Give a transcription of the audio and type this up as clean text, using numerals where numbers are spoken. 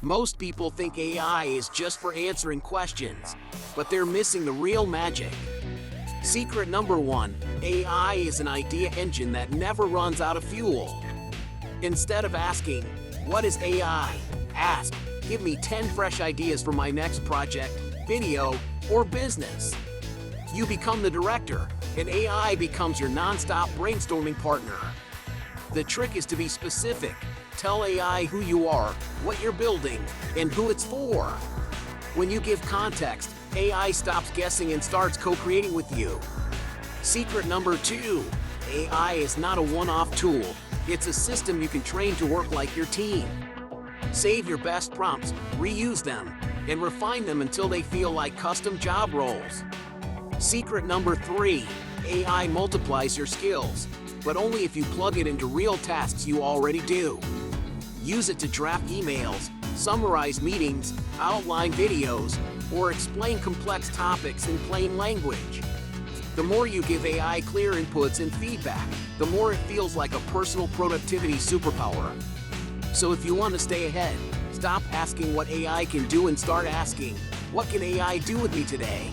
Most people think AI is just for answering questions, but they're missing the real magic. Secret number 1, AI is an idea engine that never runs out of fuel. Instead of asking, "What is AI?" ask, "Give me 10 fresh ideas for my next project, video, or business." You become the director, and AI becomes your non-stop brainstorming partner. The trick is to be specific. Tell AI who you are, what you're building, and who it's for. When you give context, AI stops guessing and starts co-creating with you. Secret number 2, AI is not a one-off tool. It's a system you can train to work like your team. Save your best prompts, reuse them, and refine them until they feel like custom job roles. Secret number 3, AI multiplies your skills, but only if you plug it into real tasks you already do. Use it to draft emails, summarize meetings, outline videos, or explain complex topics in plain language. The more you give AI clear inputs and feedback, the more it feels like a personal productivity superpower. So if you want to stay ahead, stop asking what AI can do and start asking, "What can AI do with me today?"